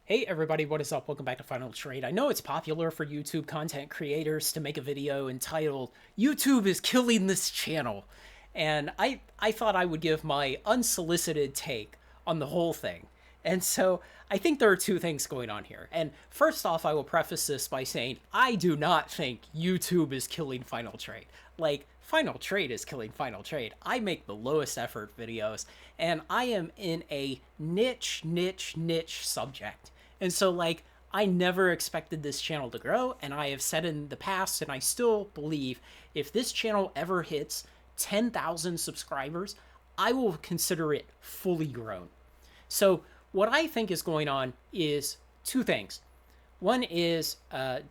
Hey everybody, what is up? Welcome back to Final Trade. I know it's popular for YouTube content creators to make a video entitled YouTube is killing this channel. And I thought I would give my unsolicited take on the whole thing. And so I think there are two things going on here. And first off, I will preface this by saying I do not think YouTube is killing Final Trade. Like, Final Trade is killing Final Trade. I make the lowest effort videos, and I am in a niche subject. And so, like, I never expected this channel to grow, and I have said in the past, and I still believe, if this channel ever hits 10,000 subscribers, I will consider it fully grown. So, what I think is going on is two things. One is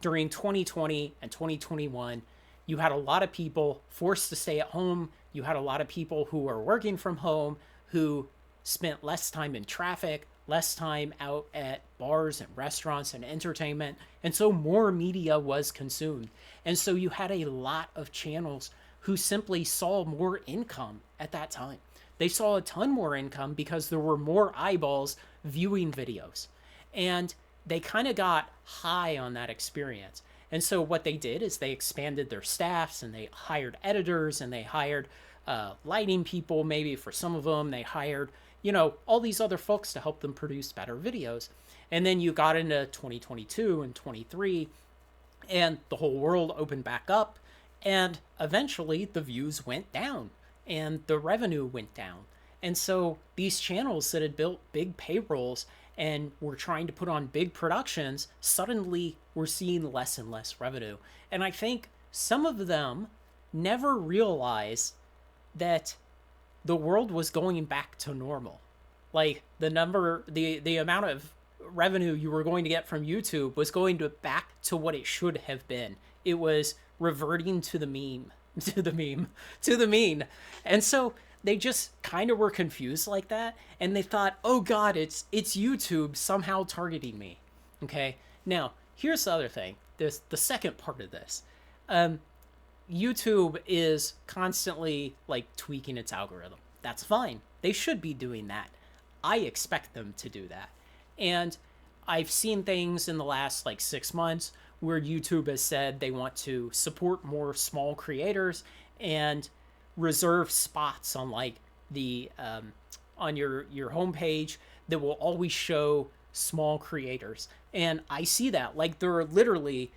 during 2020 and 2021, you had a lot of people forced to stay at home. You had a lot of people who were working from home who spent less time in traffic, less time out at bars and restaurants and entertainment. And so more media was consumed. And so you had a lot of channels who simply saw more income at that time. They saw a ton more income because there were more eyeballs viewing videos. And they kind of got high on that experience. And so what they did is they expanded their staffs and they hired editors and they hired lighting people, maybe for some of them. They hired, all these other folks to help them produce better videos. And then you got into 2022 and 23, and the whole world opened back up. And eventually the views went down and the revenue went down. And so these channels that had built big payrolls and were trying to put on big productions suddenly were seeing less and less revenue. And I think some of them never realized that the world was going back to normal. Like the amount of revenue you were going to get from YouTube was going to back to what it should have been. It was reverting to the meme, to the mean. And so they just kind of were confused like that, and they thought, oh god, it's YouTube somehow targeting me. Okay, now here's the other thing, the second part of this. YouTube is constantly like tweaking its algorithm. That's fine, they should be doing that. I expect them to do that. And I've seen things in the last like 6 months where YouTube has said they want to support more small creators and reserve spots on like the on your homepage that will always show small creators. And I see that, like, there are literally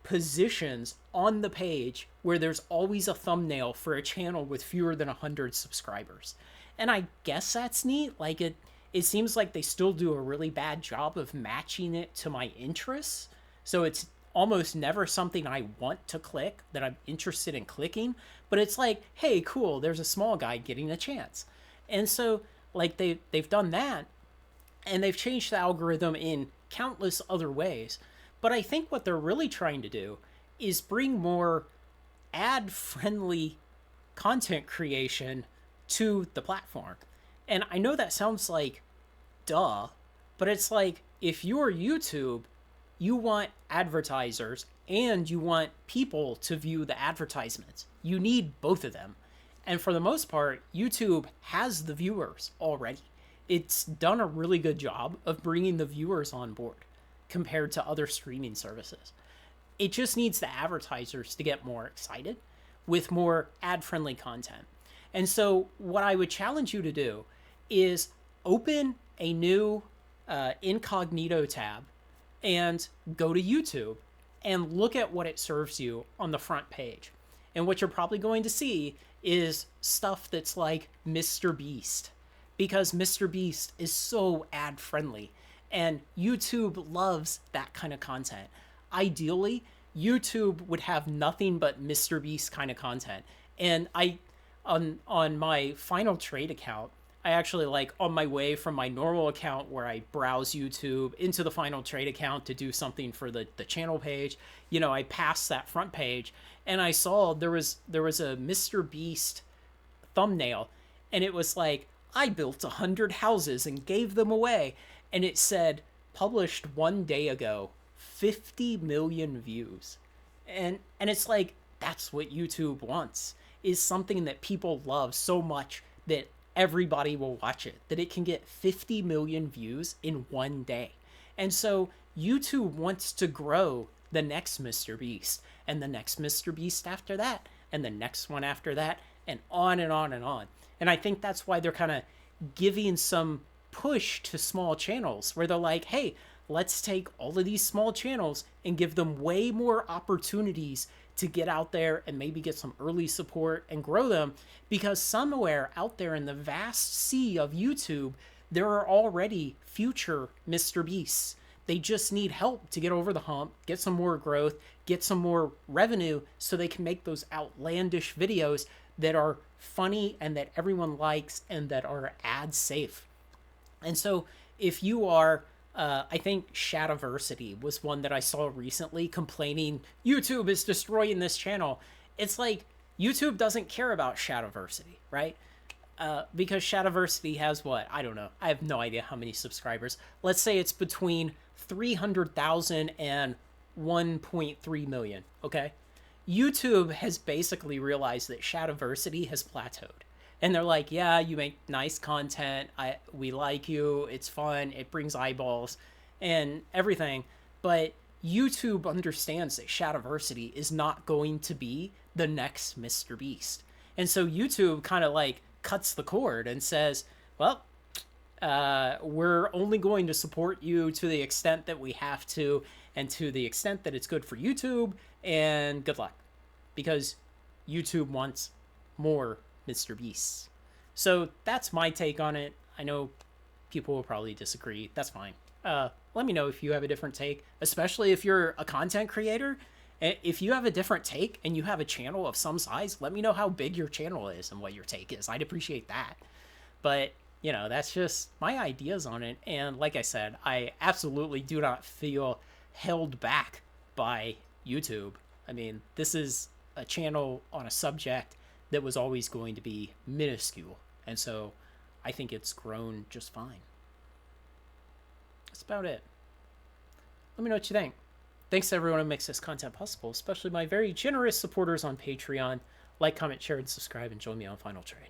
positions on the page where there's always a thumbnail for a channel with fewer than 100 subscribers. And I guess that's neat. Like, it seems like they still do a really bad job of matching it to my interests. So it's almost never something I want to click, that I'm interested in clicking, but it's like, hey, cool, there's a small guy getting a chance. And so like they've done that, and they've changed the algorithm in countless other ways. But I think what they're really trying to do is bring more ad-friendly content creation to the platform. And I know that sounds like duh, but it's like, if you're YouTube, you want advertisers and you want people to view the advertisements. You need both of them. And for the most part, YouTube has the viewers already. It's done a really good job of bringing the viewers on board compared to other streaming services. It just needs the advertisers to get more excited with more ad-friendly content. And so what I would challenge you to do is open a new incognito tab and go to YouTube and look at what it serves you on the front page. And what you're probably going to see is stuff that's like Mr. Beast, because Mr. Beast is so ad friendly and YouTube loves that kind of content. Ideally, YouTube would have nothing but Mr. Beast kind of content. And on my Final Trade account, I actually, like, on my way from my normal account where I browse YouTube into the Final Trade account to do something for the channel page, I passed that front page and I saw there was a Mr. Beast thumbnail, and it was like, I built 100 houses and gave them away. And it said, published 1 day ago, 50 million views. And it's like, that's what YouTube wants, is something that people love so much that everybody will watch it, that it can get 50 million views in 1 day. And so YouTube wants to grow the next Mr. Beast and the next Mr. Beast after that and the next one after that and on and on and on. And I think that's why they're kind of giving some push to small channels where they're like, hey, let's take all of these small channels and give them way more opportunities to get out there and maybe get some early support and grow them, because somewhere out there in the vast sea of YouTube, there are already future Mr. Beasts. They just need help to get over the hump, get some more growth, get some more revenue so they can make those outlandish videos that are funny and that everyone likes and that are ad safe. And so if you are, I think Shadiversity was one that I saw recently complaining YouTube is destroying this channel. It's like YouTube doesn't care about Shadiversity, right? Because Shadiversity has what? I don't know. I have no idea how many subscribers. Let's say it's between 300,000 and 1.3 million, okay? YouTube has basically realized that Shadiversity has plateaued. And they're like, yeah, you make nice content. We like you. It's fun. It brings eyeballs and everything. But YouTube understands that Shadiversity is not going to be the next Mr. Beast. And so YouTube kind of like cuts the cord and says, well, we're only going to support you to the extent that we have to and to the extent that it's good for YouTube, and good luck. Because YouTube wants more Mr. Beasts. So that's my take on it. I know people will probably disagree. That's fine. Let me know if you have a different take, especially if you're a content creator. If you have a different take and you have a channel of some size, let me know how big your channel is and what your take is. I'd appreciate that. But, you know, that's just my ideas on it. And like I said, I absolutely do not feel held back by YouTube. I mean, this is a channel on a subject that was always going to be minuscule. And so I think it's grown just fine. That's about it. Let me know what you think. Thanks to everyone who makes this content possible, especially my very generous supporters on Patreon. Like, comment, share, and subscribe, and join me on Final Trade.